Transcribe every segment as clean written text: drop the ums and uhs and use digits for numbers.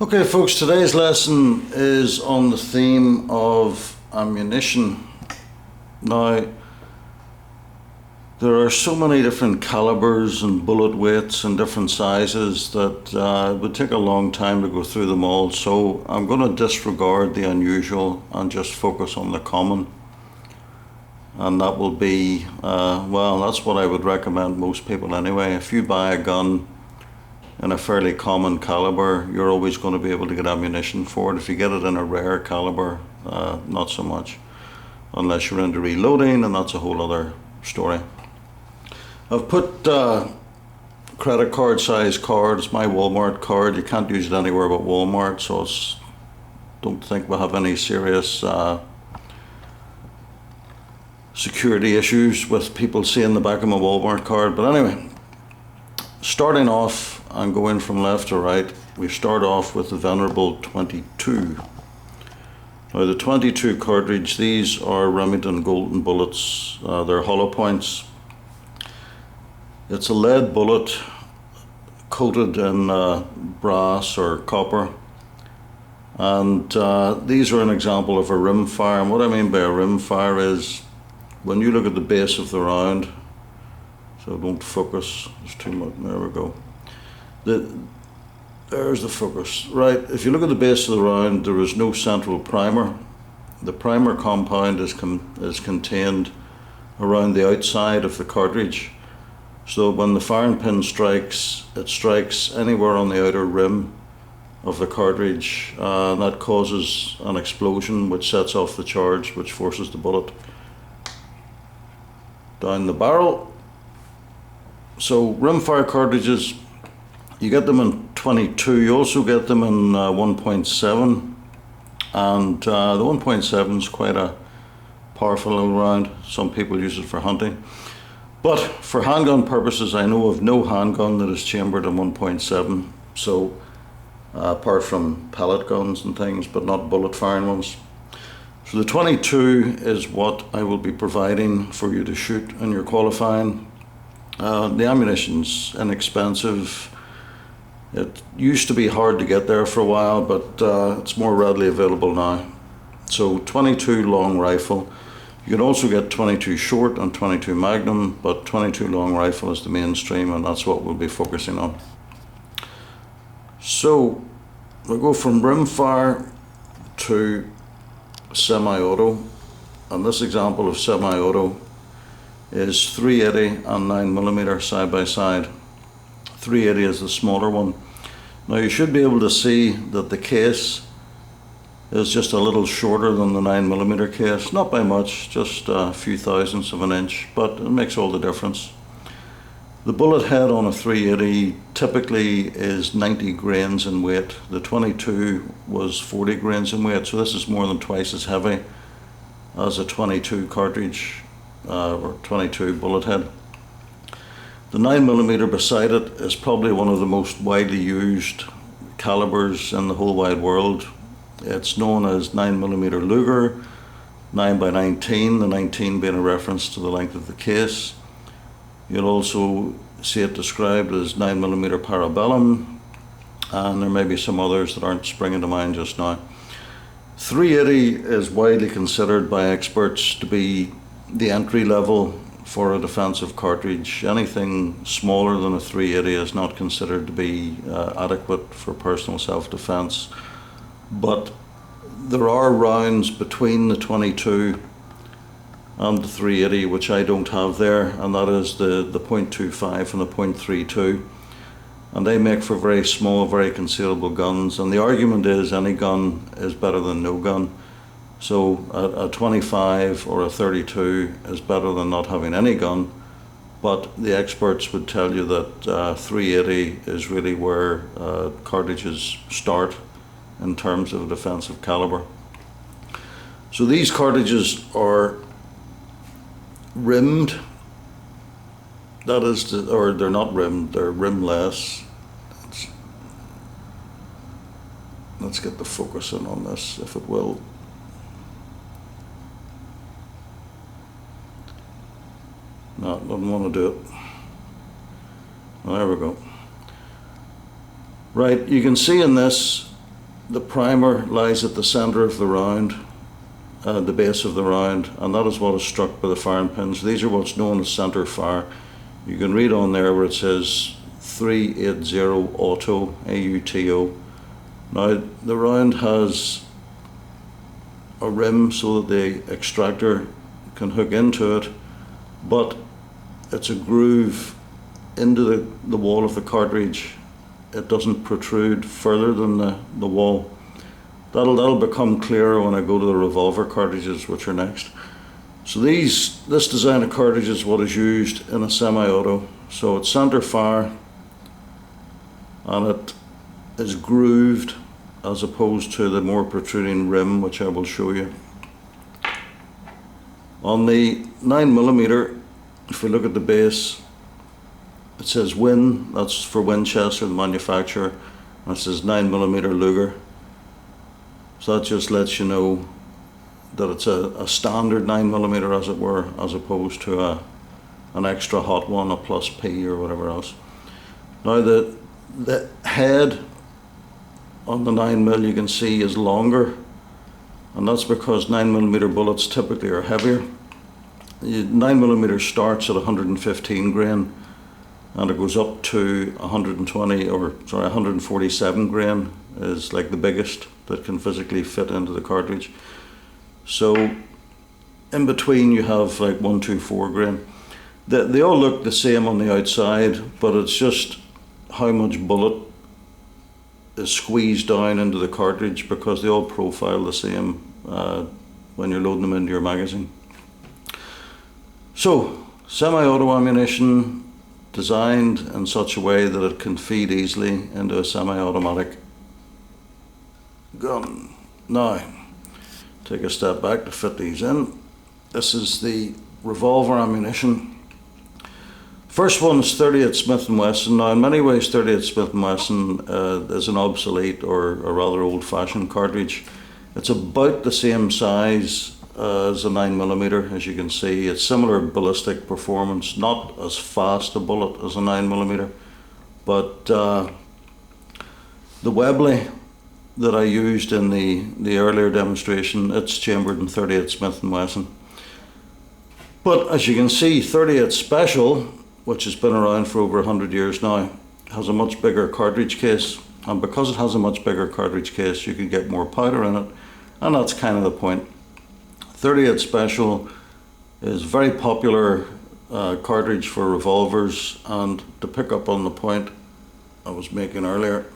Okay, folks, today's lesson is on the theme of ammunition. Now, there are so many different calibers and bullet weights and different sizes that it would take a long time to go through them all, so I'm going to disregard the unusual and just focus on the common. And that will be, well, that's what I would recommend most people anyway. If you buy a gun in a fairly common caliber, you're always going to be able to get ammunition for it. If you get it in a rare caliber, not so much, unless you're into reloading, and that's a whole other story. I've put credit card size card. It's my Walmart card. You can't use it anywhere but Walmart, so don't think we'll have any serious security issues with people seeing the back of my Walmart card. But anyway, starting off and going from left to right, we start off with the venerable 22. Now the 22 cartridge, these are Remington Golden bullets. They're hollow points. It's a lead bullet coated in brass or copper. And these are an example of a rim fire. And what I mean by a rim fire is when you look at the base of the round, so don't focus, there's too much, there we go. There's the focus. Right, if you look at the base of the round, there is no central primer. The primer compound is contained around the outside of the cartridge. So when the firing pin strikes, it strikes anywhere on the outer rim of the cartridge, and that causes an explosion which sets off the charge, which forces the bullet down the barrel. So rimfire cartridges, you get them in 22, you also get them in 1.7, and the 1.7 is quite a powerful little round. Some people use it for hunting. But for handgun purposes, I know of no handgun that is chambered in 1.7, so apart from pellet guns and things, but not bullet firing ones. So the 22 is what I will be providing for you to shoot in your qualifying. The ammunition's inexpensive. It used to be hard to get there for a while, but it's more readily available now. So 22 long rifle. You can also get 22 short and 22 magnum, but 22 long rifle is the mainstream, and that's what we'll be focusing on. So we'll go from rimfire to semi-auto, and this example of semi-auto is 380 and 9mm side by side. 380 is the smaller one. Now you should be able to see that the case is just a little shorter than the 9mm case, not by much, just a few thousandths of an inch, but it makes all the difference. The bullet head on a 380 typically is 90 grains in weight. The 22 was 40 grains in weight, so this is more than twice as heavy as a 22 cartridge or 22 bullet head. The 9mm beside it is probably one of the most widely used calibers in the whole wide world. It's known as 9mm Luger, 9x19, the 19 being a reference to the length of the case. You'll also see it described as 9mm Parabellum, and there may be some others that aren't springing to mind just now. 380 is widely considered by experts to be the entry level for a defensive cartridge. Anything smaller than a 380 is not considered to be adequate for personal self-defense. But there are rounds between the 22 and the 380 which I don't have there, and that is the .25 and the .32, and they make for very small, very concealable guns, and the argument is any gun is better than no gun. So a 25 or a 32 is better than not having any gun, but the experts would tell you that 380 is really where cartridges start in terms of a defensive caliber. So these cartridges are rimmed, that is, or they're not rimmed, they're rimless. Let's get the focus in on this, if it will. No, doesn't want to do it. Well, there we go. Right, you can see in this the primer lies at the centre of the round, the base of the round, and that is what is struck by the firing pins. These are what's known as centre fire. You can read on there where it says 380 auto, AUTO. Now the round has a rim so that the extractor can hook into it, but it's a groove into the wall of the cartridge. It doesn't protrude further than the wall. That'll become clearer when I go to the revolver cartridges, which are next. So this design of cartridge is what is used in a semi-auto. So it's centre fire, and it is grooved as opposed to the more protruding rim, which I will show you. On the 9mm, if we look at the base, it says Win, that's for Winchester, the manufacturer, and it says 9mm Luger. So that just lets you know that it's a standard 9mm, as it were, as opposed to an extra hot one, a plus P or whatever else. Now the head on the 9mm you can see is longer, and that's because 9mm bullets typically are heavier. 9mm starts at 115 grain and it goes up to 147 grain is like the biggest that can physically fit into the cartridge. So in between you have like 124 grain. They all look the same on the outside, but it's just how much bullet is squeezed down into the cartridge, because they all profile the same when you're loading them into your magazine. So semi-auto ammunition designed in such a way that it can feed easily into a semi-automatic gun. Now, take a step back to fit these in. This is the revolver ammunition. First one is 38 Smith & Wesson. Now in many ways 38 Smith & Wesson is an obsolete or a rather old-fashioned cartridge. It's about the same size as a 9mm, as you can see. It's similar ballistic performance, not as fast a bullet as a 9mm, but the Webley that I used in the earlier demonstration, it's chambered in 38 Smith & Wesson. But as you can see, 38 Special, which has been around for over 100 years now, has a much bigger cartridge case, and because it has a much bigger cartridge case you can get more powder in it, and that's kind of the point. 38 Special is a very popular cartridge for revolvers, and to pick up on the point I was making earlier,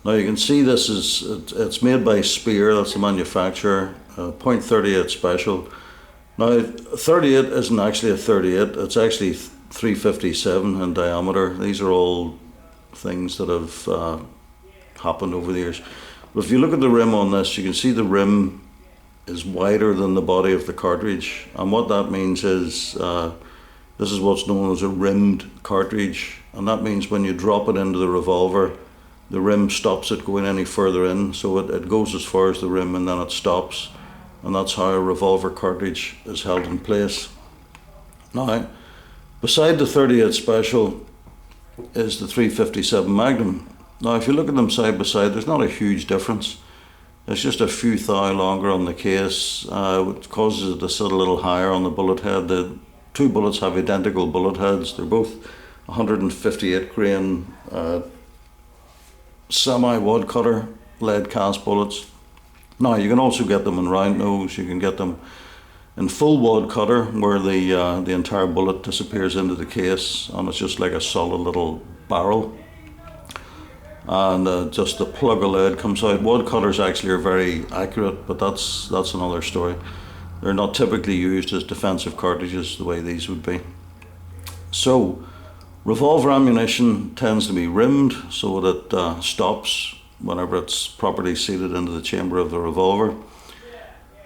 now you can see this it's made by Speer, that's the manufacturer, .38 Special. Now 38 isn't actually a 38, it's actually 357 in diameter. These are all things that have happened over the years. But if you look at the rim on this, you can see the rim is wider than the body of the cartridge, and what that means is this is what's known as a rimmed cartridge, and that means when you drop it into the revolver, the rim stops it going any further in, so it goes as far as the rim and then it stops, and that's how a revolver cartridge is held in place. Now, beside the 38 Special is the 357 Magnum. Now if you look at them side by side, there's not a huge difference. It's just a few thou longer on the case, which causes it to sit a little higher on the bullet head. The two bullets have identical bullet heads. They're both 158 grain semi-wad cutter lead cast bullets. Now you can also get them in round nose, you can get them in full wad cutter where the entire bullet disappears into the case and it's just like a solid little barrel, and just the plug of lead comes out. Wad cutters actually are very accurate, but that's another story. They're not typically used as defensive cartridges the way these would be. So revolver ammunition tends to be rimmed so that it stops whenever it's properly seated into the chamber of the revolver.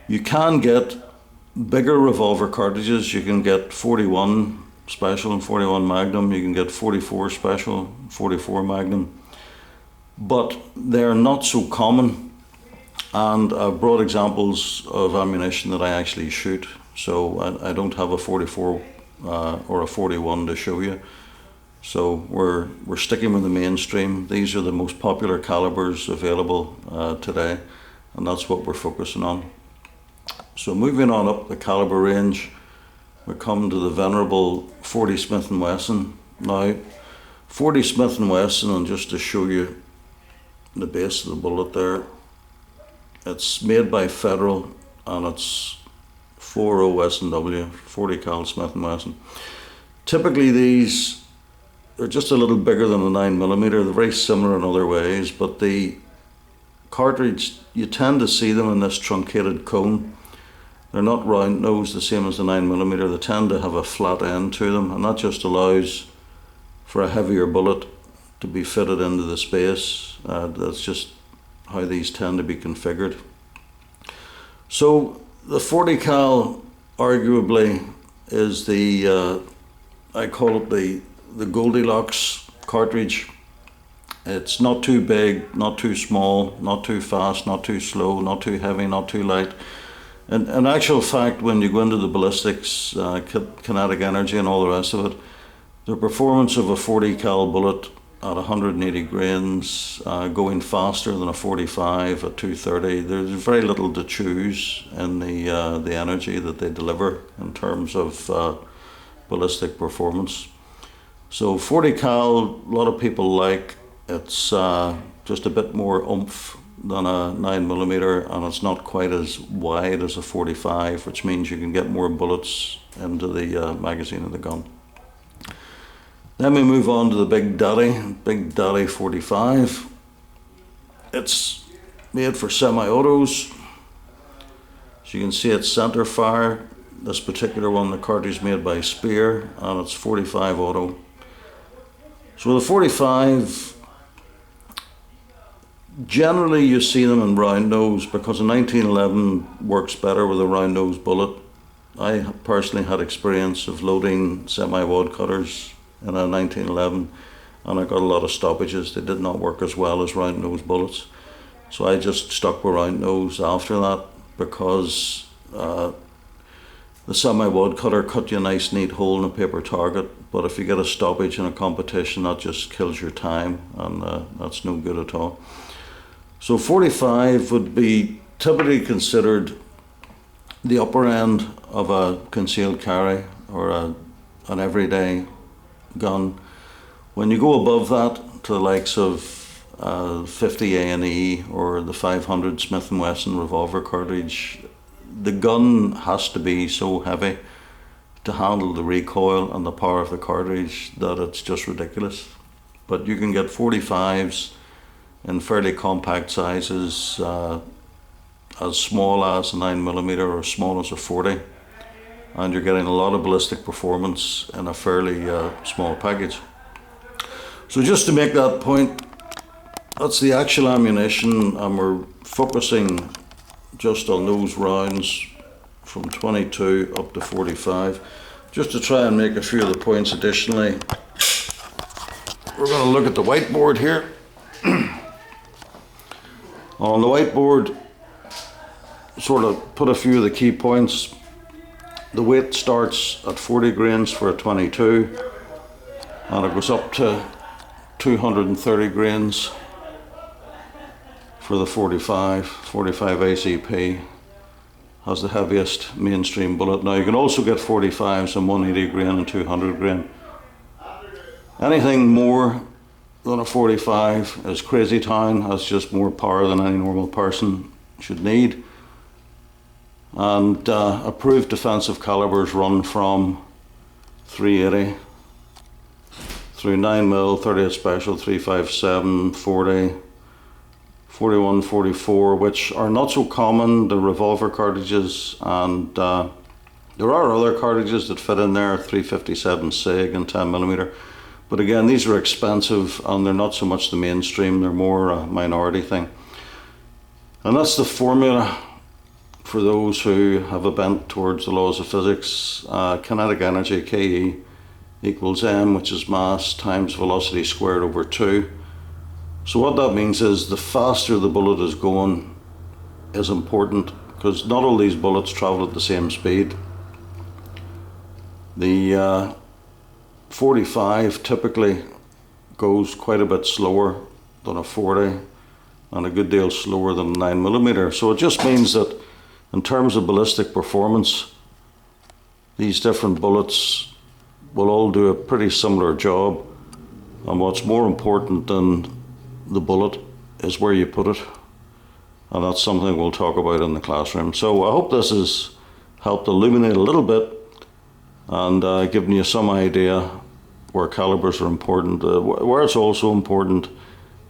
You can get bigger revolver cartridges. You can get 41 Special and 41 Magnum. You can get 44 Special, 44 Magnum. But they're not so common, and I've brought examples of ammunition that I actually shoot, so I don't have a 44 or a 41 to show you. So we're sticking with the mainstream. These are the most popular calibers available today, and that's what we're focusing on. So moving on up the caliber range, we come to the venerable 40 Smith & Wesson. Now, 40 Smith & Wesson, and just to show you the base of the bullet there, it's made by Federal, and it's 40 S&W, 40 cal Smith & Wesson. Typically these are just a little bigger than a 9mm. They're very similar in other ways, but the cartridge, you tend to see them in this truncated cone. They're not round nosed the same as the 9mm. They tend to have a flat end to them, and that just allows for a heavier bullet to be fitted into the space. That's just how these tend to be configured. So the 40 cal arguably is the, I call it the Goldilocks cartridge. It's not too big, not too small, not too fast, not too slow, not too heavy, not too light. And in actual fact, when you go into the ballistics, kinetic energy and all the rest of it, the performance of a 40 cal bullet at 180 grains, going faster than a 45 at 230, there's very little to choose in the energy that they deliver in terms of ballistic performance. So 40 cal, a lot of people like. It's just a bit more oomph than a 9mm, and it's not quite as wide as a 45, which means you can get more bullets into the magazine of the gun. Then we move on to the Big Daddy 45. It's made for semi-autos. So you can see it's center fire. This particular one, the cartridge is made by Speer, and it's 45 auto. So the 45, generally you see them in round nose because a 1911 works better with a round nose bullet. I personally had experience of loading semi-wad cutters in a 1911, and I got a lot of stoppages. They did not work as well as round nose bullets. So I just stuck with round nose after that because the semi-wad cutter cut you a nice neat hole in a paper target, but if you get a stoppage in a competition, that just kills your time, and that's no good at all. So 45 would be typically considered the upper end of a concealed carry or an everyday gun. When you go above that to the likes of 50 A&E or the 500 Smith & Wesson revolver cartridge, the gun has to be so heavy to handle the recoil and the power of the cartridge that it's just ridiculous. But you can get 45s in fairly compact sizes, as small as a 9mm or as small as a 40, and you're getting a lot of ballistic performance in a fairly small package. So just to make that point, that's the actual ammunition, and we're focusing just on those rounds from 22 up to 45. Just to try and make a few of the points additionally, we're going to look at the whiteboard here. On the whiteboard, sort of put a few of the key points. The weight starts at 40 grains for a 22, and it goes up to 230 grains for the 45. 45 ACP has the heaviest mainstream bullet. Now you can also get 45s in 180 grain and 200 grain. Anything more than a 45 is crazy town, has just more power than any normal person should need. And approved defensive calibers run from 380 through 9mm, 38 Special, 357, 40, 41, 44, which are not so common, the revolver cartridges, and there are other cartridges that fit in there, 357 SIG and 10mm. But again, these are expensive and they're not so much the mainstream, they're more a minority thing. And that's the formula for those who have a bent towards the laws of physics. Kinetic energy, KE, equals m, which is mass, times velocity squared over 2. So what that means is the faster the bullet is going is important, because not all these bullets travel at the same speed. The .45 typically goes quite a bit slower than a 40 and a good deal slower than a 9mm. So it just means that in terms of ballistic performance, these different bullets will all do a pretty similar job. And what's more important than the bullet is where you put it. And that's something we'll talk about in the classroom. So I hope this has helped illuminate a little bit and given you some idea where calibers are important. Where it's also important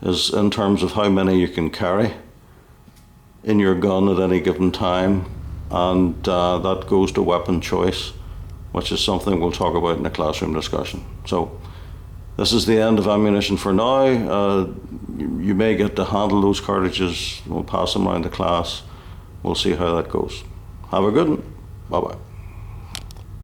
is in terms of how many you can carry in your gun at any given time, and that goes to weapon choice, which is something we'll talk about in the classroom discussion. So this is the end of ammunition for now. You may get to handle those cartridges. We'll pass them around the class. We'll see how that goes. Have a good one. Bye-bye.